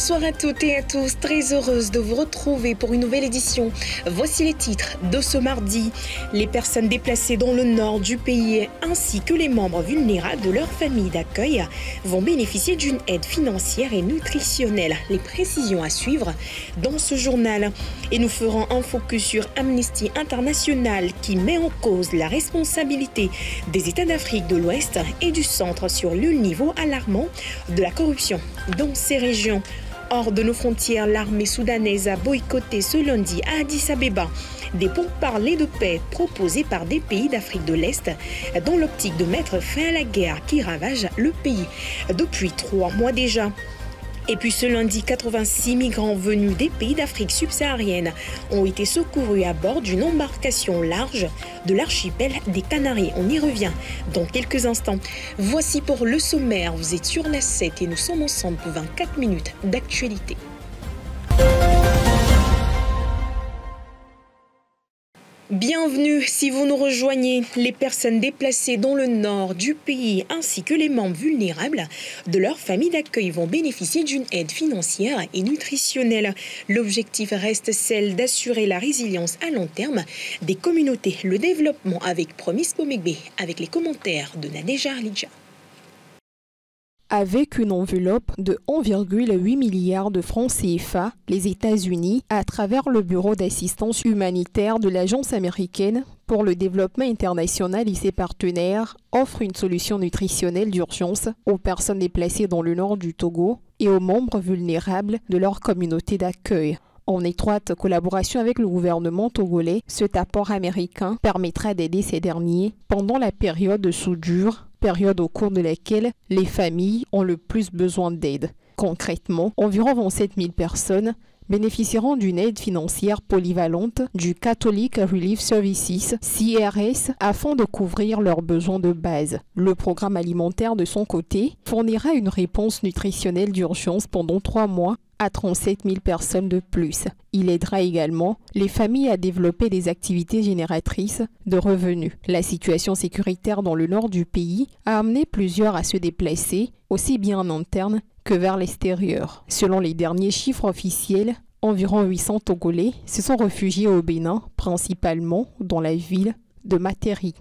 Bonsoir à toutes et à tous, très heureuse de vous retrouver pour une nouvelle édition. Voici les titres de ce mardi. Les personnes déplacées dans le nord du pays ainsi que les membres vulnérables de leur famille d'accueil vont bénéficier d'une aide financière et nutritionnelle. Les précisions à suivre dans ce journal. Et nous ferons un focus sur Amnesty International qui met en cause la responsabilité des États d'Afrique de l'Ouest et du Centre sur le niveau alarmant de la corruption dans ces régions. Hors de nos frontières, l'armée soudanaise a boycotté ce lundi à Addis Abeba des pourparlers de paix proposés par des pays d'Afrique de l'Est dans l'optique de mettre fin à la guerre qui ravage le pays depuis 3 mois déjà. Et puis ce lundi, 86 migrants venus des pays d'Afrique subsaharienne ont été secourus à bord d'une embarcation large de l'archipel des Canaries. On y revient dans quelques instants. Voici pour le sommaire. Vous êtes sur la 7 et nous sommes ensemble pour 24 minutes d'actualité. Bienvenue si vous nous rejoignez. Les personnes déplacées dans le nord du pays ainsi que les membres vulnérables de leur famille d'accueil vont bénéficier d'une aide financière et nutritionnelle. L'objectif reste celle d'assurer la résilience à long terme des communautés. Le développement avec Promise Pomegbe, avec les commentaires de Nadèja Arlidja. Avec une enveloppe de 1,8 milliard de francs CFA, les États-Unis, à travers le Bureau d'assistance humanitaire de l'Agence américaine pour le développement international et ses partenaires, offrent une solution nutritionnelle d'urgence aux personnes déplacées dans le nord du Togo et aux membres vulnérables de leur communauté d'accueil. En étroite collaboration avec le gouvernement togolais, cet apport américain permettra d'aider ces derniers pendant la période de soudure, période au cours de laquelle les familles ont le plus besoin d'aide. Concrètement, environ 27 000 personnes bénéficieront d'une aide financière polyvalente du Catholic Relief Services, CRS, afin de couvrir leurs besoins de base. Le programme alimentaire, de son côté, fournira une réponse nutritionnelle d'urgence pendant 3 mois à 37 000 personnes de plus. Il aidera également les familles à développer des activités génératrices de revenus. La situation sécuritaire dans le nord du pays a amené plusieurs à se déplacer, aussi bien en interne que vers l'extérieur. Selon les derniers chiffres officiels, environ 800 Togolais se sont réfugiés au Bénin, principalement dans la ville de Materi.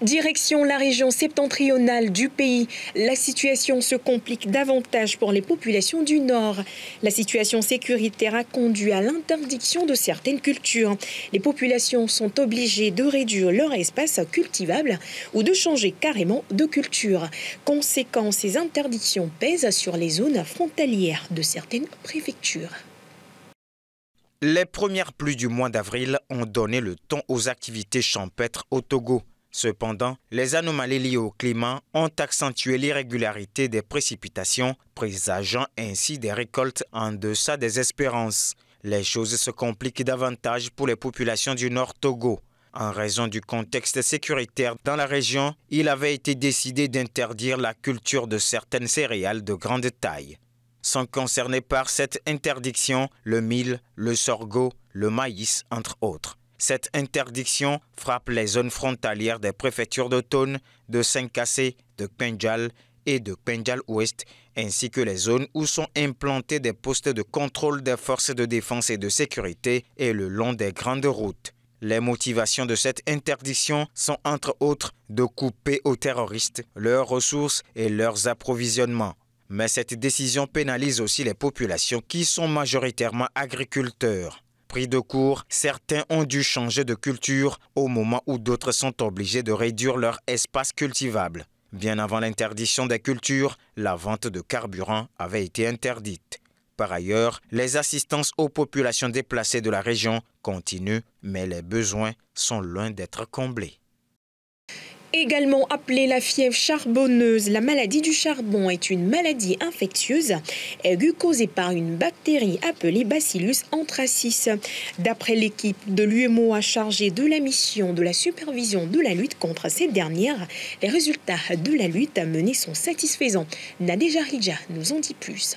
Direction la région septentrionale du pays, la situation se complique davantage pour les populations du Nord. La situation sécuritaire a conduit à l'interdiction de certaines cultures. Les populations sont obligées de réduire leur espace cultivable ou de changer carrément de culture. Conséquence, ces interdictions pèsent sur les zones frontalières de certaines préfectures. Les premières pluies du mois d'avril ont donné le ton aux activités champêtres au Togo. Cependant, les anomalies liées au climat ont accentué l'irrégularité des précipitations, présageant ainsi des récoltes en deçà des espérances. Les choses se compliquent davantage pour les populations du Nord Togo. En raison du contexte sécuritaire dans la région, il avait été décidé d'interdire la culture de certaines céréales de grande taille. Sont concernés par cette interdiction le mil, le sorgho, le maïs, entre autres. Cette interdiction frappe les zones frontalières des préfectures d'Otone, de Saint-Cassé, de Kpenjal et de Kpenjal-Ouest, ainsi que les zones où sont implantés des postes de contrôle des forces de défense et de sécurité et le long des grandes routes. Les motivations de cette interdiction sont entre autres de couper aux terroristes leurs ressources et leurs approvisionnements. Mais cette décision pénalise aussi les populations qui sont majoritairement agriculteurs. Pris de court, certains ont dû changer de culture au moment où d'autres sont obligés de réduire leur espace cultivable. Bien avant l'interdiction des cultures, la vente de carburant avait été interdite. Par ailleurs, les assistances aux populations déplacées de la région continuent, mais les besoins sont loin d'être comblés. Également appelée la fièvre charbonneuse, la maladie du charbon est une maladie infectieuse aiguë causée par une bactérie appelée Bacillus anthracis. D'après l'équipe de l'UMOA chargée de la mission de la supervision de la lutte contre cette dernière, les résultats de la lutte menée sont satisfaisants. Nadèja Arlidja nous en dit plus.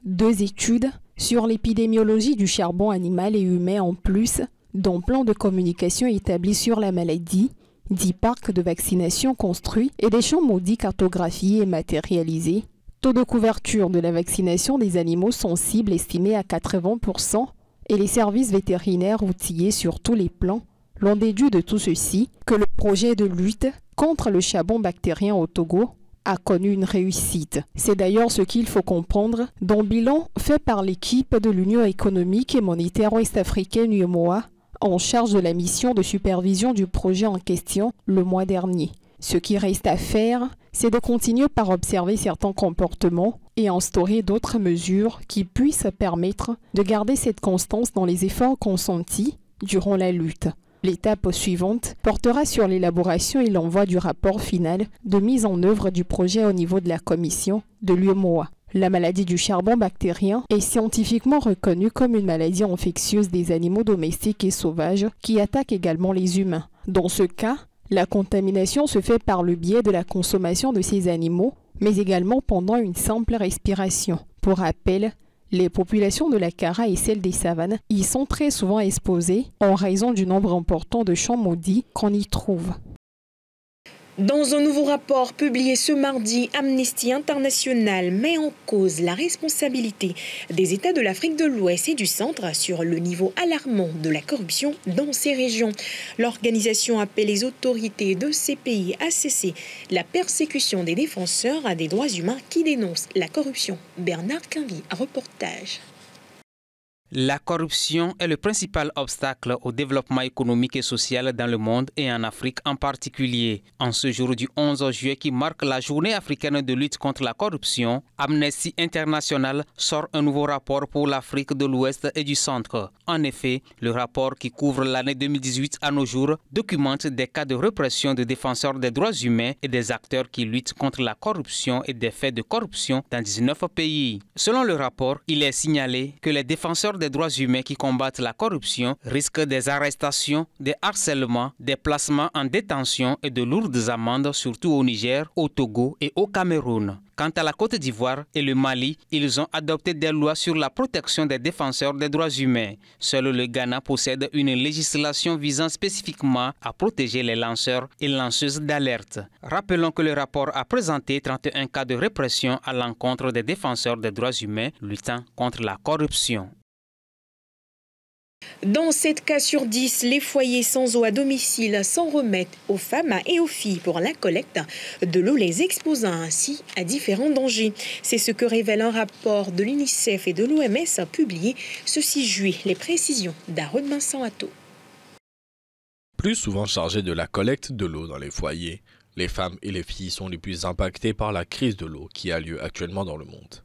2 études sur l'épidémiologie du charbon animal et humain en plus d'un plan de communication établi sur la maladie, 10 parcs de vaccination construits et des champs maudits cartographiés et matérialisés Taux de couverture de la vaccination des animaux sensibles estimé à 80% et les services vétérinaires outillés sur tous les plans l'on déduit de tout ceci que le projet de lutte contre le charbon bactérien au Togo a connu une réussite. C'est d'ailleurs ce qu'il faut comprendre dans le bilan fait par l'équipe de l'Union économique et monétaire ouest-africaine UEMOA en charge de la mission de supervision du projet en question le mois dernier. Ce qui reste à faire, c'est de continuer par observer certains comportements et instaurer d'autres mesures qui puissent permettre de garder cette constance dans les efforts consentis durant la lutte. L'étape suivante portera sur l'élaboration et l'envoi du rapport final de mise en œuvre du projet au niveau de la commission de l'UEMOA. La maladie du charbon bactérien est scientifiquement reconnue comme une maladie infectieuse des animaux domestiques et sauvages qui attaque également les humains. Dans ce cas, la contamination se fait par le biais de la consommation de ces animaux, mais également pendant une simple respiration. Pour rappel, les populations de la Kara et celles des savanes y sont très souvent exposées en raison du nombre important de champs maudits qu'on y trouve. Dans un nouveau rapport publié ce mardi, Amnesty International met en cause la responsabilité des États de l'Afrique de l'Ouest et du Centre sur le niveau alarmant de la corruption dans ces régions. L'organisation appelle les autorités de ces pays à cesser la persécution des défenseurs des droits humains qui dénoncent la corruption. Bernard Quinvy, reportage. La corruption est le principal obstacle au développement économique et social dans le monde et en Afrique en particulier. En ce jour du 11 juillet qui marque la journée africaine de lutte contre la corruption, Amnesty International sort un nouveau rapport pour l'Afrique de l'Ouest et du Centre. En effet, le rapport qui couvre l'année 2018 à nos jours documente des cas de répression de défenseurs des droits humains et des acteurs qui luttent contre la corruption et des faits de corruption dans 19 pays. Selon le rapport, il est signalé que les défenseurs des droits humains qui combattent la corruption risquent des arrestations, des harcèlements, des placements en détention et de lourdes amendes, surtout au Niger, au Togo et au Cameroun. Quant à la Côte d'Ivoire et le Mali, ils ont adopté des lois sur la protection des défenseurs des droits humains. Seul le Ghana possède une législation visant spécifiquement à protéger les lanceurs et lanceuses d'alerte. Rappelons que le rapport a présenté 31 cas de répression à l'encontre des défenseurs des droits humains luttant contre la corruption. Dans 7 cas sur 10, les foyers sans eau à domicile s'en remettent aux femmes et aux filles pour la collecte de l'eau, les exposant ainsi à différents dangers. C'est ce que révèle un rapport de l'UNICEF et de l'OMS publié ce 6 juillet. Les précisions d'Aaron Mansanto. Plus souvent chargées de la collecte de l'eau dans les foyers, les femmes et les filles sont les plus impactées par la crise de l'eau qui a lieu actuellement dans le monde.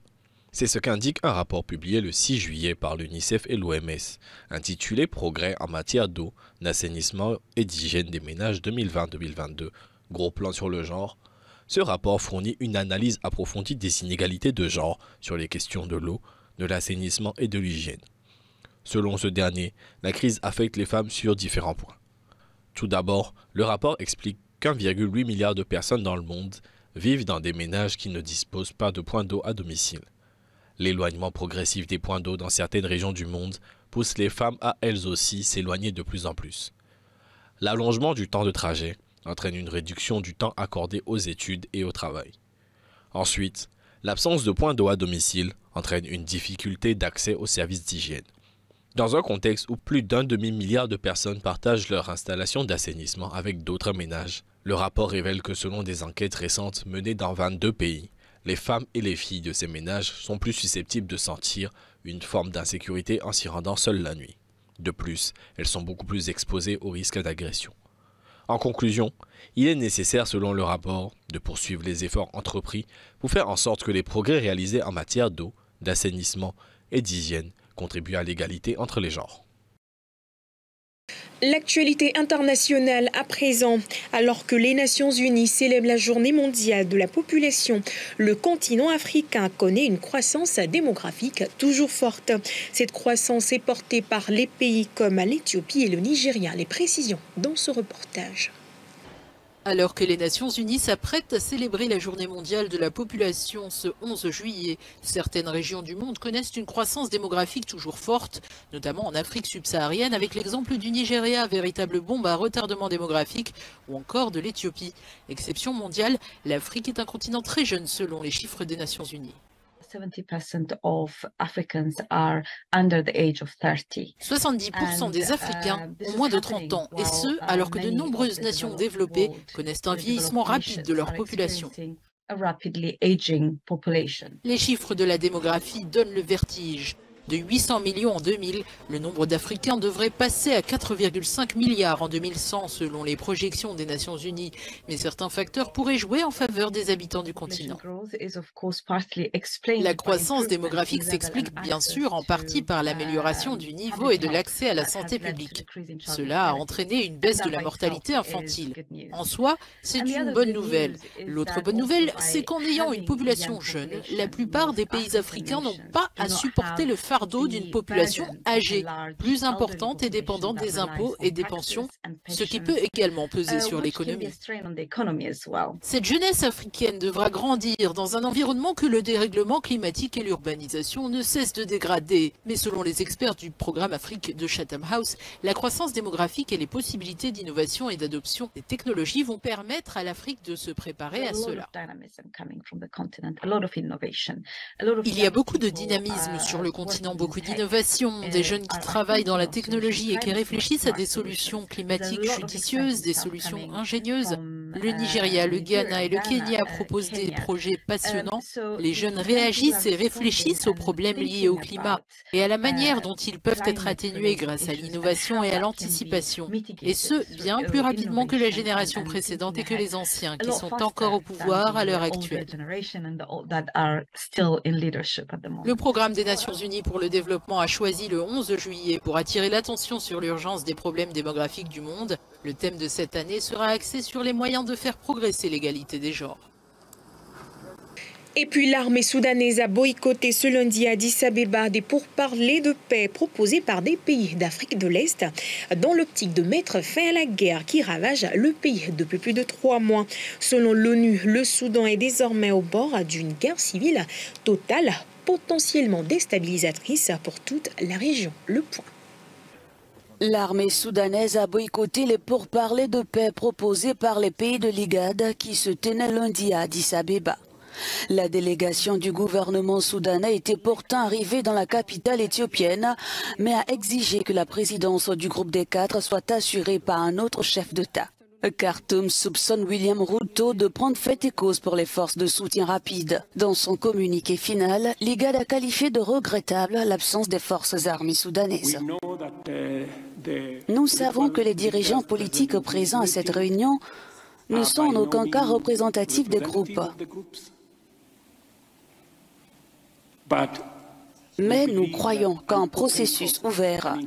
C'est ce qu'indique un rapport publié le 6 juillet par l'UNICEF et l'OMS, intitulé « Progrès en matière d'eau, d'assainissement et d'hygiène des ménages 2020-2022, gros plan sur le genre ». Ce rapport fournit une analyse approfondie des inégalités de genre sur les questions de l'eau, de l'assainissement et de l'hygiène. Selon ce dernier, la crise affecte les femmes sur différents points. Tout d'abord, le rapport explique qu'1,8 milliard de personnes dans le monde vivent dans des ménages qui ne disposent pas de points d'eau à domicile. L'éloignement progressif des points d'eau dans certaines régions du monde pousse les femmes à elles aussi s'éloigner de plus en plus. L'allongement du temps de trajet entraîne une réduction du temps accordé aux études et au travail. Ensuite, l'absence de points d'eau à domicile entraîne une difficulté d'accès aux services d'hygiène. Dans un contexte où plus d'1 demi-milliard de personnes partagent leur installation d'assainissement avec d'autres ménages, le rapport révèle que selon des enquêtes récentes menées dans 22 pays, les femmes et les filles de ces ménages sont plus susceptibles de sentir une forme d'insécurité en s'y rendant seules la nuit. De plus, elles sont beaucoup plus exposées au risque d'agression. En conclusion, il est nécessaire, selon le rapport, de poursuivre les efforts entrepris pour faire en sorte que les progrès réalisés en matière d'eau, d'assainissement et d'hygiène contribuent à l'égalité entre les genres. L'actualité internationale à présent, alors que les Nations Unies célèbrent la journée mondiale de la population, le continent africain connaît une croissance démographique toujours forte. Cette croissance est portée par les pays comme l'Éthiopie et le Nigeria. Les précisions dans ce reportage. Alors que les Nations Unies s'apprêtent à célébrer la Journée mondiale de la population ce 11 juillet, certaines régions du monde connaissent une croissance démographique toujours forte, notamment en Afrique subsaharienne, avec l'exemple du Nigeria, véritable bombe à retardement démographique, ou encore de l'Éthiopie. Exception mondiale, l'Afrique est un continent très jeune selon les chiffres des Nations Unies. 70% of Africans are under the age of 30. 70% des Africains ont moins de 30 ans, et ce, alors que de nombreuses nations développées connaissent un vieillissement rapide de leur population. Les chiffres de la démographie donnent le vertige. De 800 millions en 2000, le nombre d'Africains devrait passer à 4,5 milliards en 2100 selon les projections des Nations Unies. Mais certains facteurs pourraient jouer en faveur des habitants du continent. La croissance démographique s'explique bien sûr en partie par l'amélioration du niveau et de l'accès à la santé publique. Cela a entraîné une baisse de la mortalité infantile. En soi, c'est une bonne nouvelle. L'autre bonne nouvelle, c'est qu'en ayant une population jeune, la plupart des pays africains n'ont pas à supporter le fardeau d'une population âgée, plus importante et dépendante des impôts et des pensions, ce qui peut également peser sur l'économie. Cette jeunesse africaine devra grandir dans un environnement que le dérèglement climatique et l'urbanisation ne cessent de dégrader. Mais selon les experts du programme Afrique de Chatham House, la croissance démographique et les possibilités d'innovation et d'adoption des technologies vont permettre à l'Afrique de se préparer à cela. Il y a beaucoup de dynamisme sur le continent, beaucoup d'innovation, des jeunes qui travaillent dans la technologie et qui réfléchissent à des solutions climatiques judicieuses, des solutions ingénieuses. Le Nigeria, le Ghana et le Kenya proposent des projets passionnants. Les jeunes réagissent et réfléchissent aux problèmes liés au climat et à la manière dont ils peuvent être atténués grâce à l'innovation et à l'anticipation. Et ce, bien plus rapidement que la génération précédente et que les anciens qui sont encore au pouvoir à l'heure actuelle. Le programme des Nations Unies pour le développement a choisi le 11 juillet pour attirer l'attention sur l'urgence des problèmes démographiques du monde. Le thème de cette année sera axé sur les moyens de faire progresser l'égalité des genres. Et puis l'armée soudanaise a boycotté ce lundi à Addis Abeba des pourparlers de paix proposés par des pays d'Afrique de l'Est dans l'optique de mettre fin à la guerre qui ravage le pays depuis plus de 3 mois. Selon l'ONU, le Soudan est désormais au bord d'une guerre civile totale, potentiellement déstabilisatrice pour toute la région. Le point. L'armée soudanaise a boycotté les pourparlers de paix proposés par les pays de l'IGAD qui se tenaient lundi à Addis Abeba. La délégation du gouvernement soudanais était pourtant arrivée dans la capitale éthiopienne, mais a exigé que la présidence du groupe des 4 soit assurée par un autre chef d'État. Khartoum soupçonne William Ruto de prendre fait et cause pour les forces de soutien rapide. Dans son communiqué final, l'IGAD a qualifié de regrettable l'absence des forces armées soudanaises. Nous savons que les dirigeants politiques présents à cette réunion ne sont en aucun cas représentatifs des groupes. Mais nous croyons qu'un processus ouvert,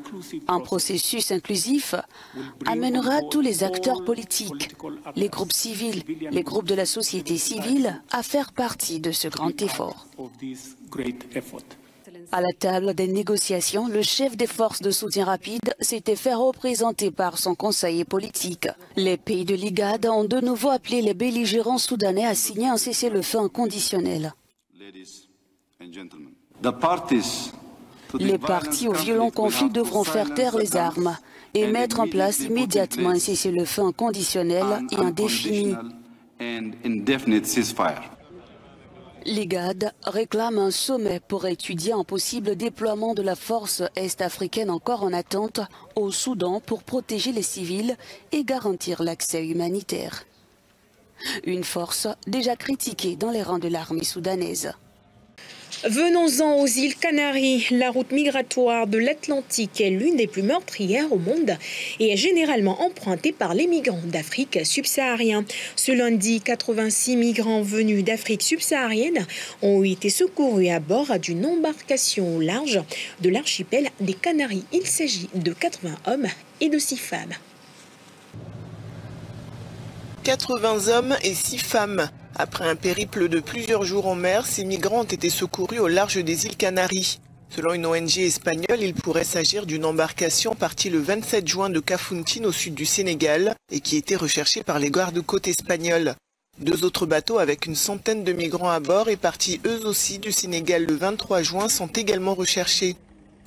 un processus inclusif, amènera tous les acteurs politiques, les groupes civils, les groupes de la société civile à faire partie de ce grand effort. À la table des négociations, le chef des forces de soutien rapide s'était fait représenter par son conseiller politique. Les pays de l'IGAD ont de nouveau appelé les belligérants soudanais à signer un cessez-le-feu inconditionnel. Les parties au violent conflit devront faire taire les armes et mettre en place immédiatement un cessez-le-feu inconditionnel et indéfini. L'IGAD réclame un sommet pour étudier un possible déploiement de la force est-africaine encore en attente au Soudan pour protéger les civils et garantir l'accès humanitaire. Une force déjà critiquée dans les rangs de l'armée soudanaise. Venons-en aux îles Canaries. La route migratoire de l'Atlantique est l'une des plus meurtrières au monde et est généralement empruntée par les migrants d'Afrique subsaharienne. Ce lundi, 86 migrants venus d'Afrique subsaharienne ont été secourus à bord d'une embarcation au large de l'archipel des Canaries. Il s'agit de 80 hommes et de 6 femmes. 80 hommes et 6 femmes. Après un périple de plusieurs jours en mer, ces migrants ont été secourus au large des îles Canaries. Selon une ONG espagnole, il pourrait s'agir d'une embarcation partie le 27 juin de Kafountine au sud du Sénégal et qui était recherchée par les gardes-côtes espagnols. 2 autres bateaux avec une centaine de migrants à bord et partis eux aussi du Sénégal le 23 juin sont également recherchés.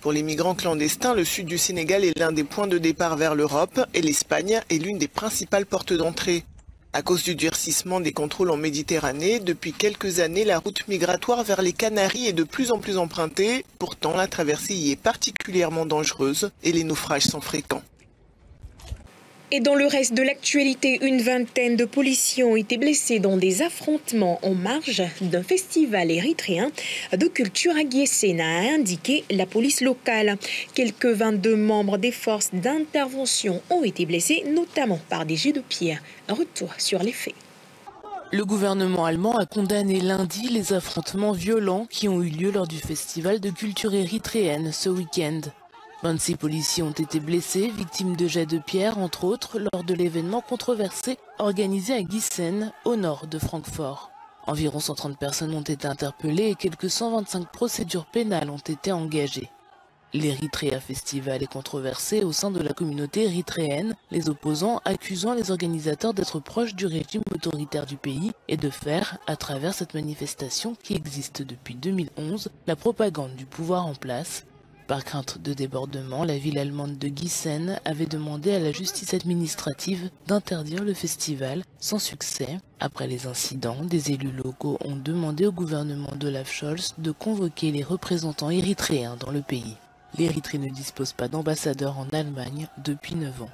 Pour les migrants clandestins, le sud du Sénégal est l'un des points de départ vers l'Europe et l'Espagne est l'une des principales portes d'entrée. À cause du durcissement des contrôles en Méditerranée, depuis quelques années, la route migratoire vers les Canaries est de plus en plus empruntée. Pourtant, la traversée y est particulièrement dangereuse et les naufrages sont fréquents. Et dans le reste de l'actualité, une vingtaine de policiers ont été blessés dans des affrontements en marge d'un festival érythréen de culture à Guessena, a indiqué la police locale. Quelques 22 membres des forces d'intervention ont été blessés, notamment par des jets de pierre. Retour sur les faits. Le gouvernement allemand a condamné lundi les affrontements violents qui ont eu lieu lors du festival de culture érythréenne ce week-end. 26 policiers ont été blessés, victimes de jets de pierre, entre autres, lors de l'événement controversé organisé à Gießen, au nord de Francfort. Environ 130 personnes ont été interpellées et quelques 125 procédures pénales ont été engagées. L'Erythrea Festival est controversé au sein de la communauté érythréenne, les opposants accusant les organisateurs d'être proches du régime autoritaire du pays et de faire, à travers cette manifestation qui existe depuis 2011, la propagande du pouvoir en place. Par crainte de débordement, la ville allemande de Gießen avait demandé à la justice administrative d'interdire le festival, sans succès. Après les incidents, des élus locaux ont demandé au gouvernement d'Olaf Scholz de convoquer les représentants érythréens dans le pays. L'Érythrée ne dispose pas d'ambassadeur en Allemagne depuis 9 ans.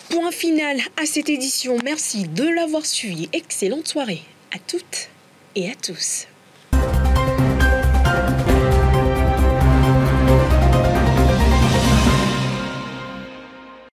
Point final à cette édition. Merci de l'avoir suivi. Excellente soirée à toutes et à tous.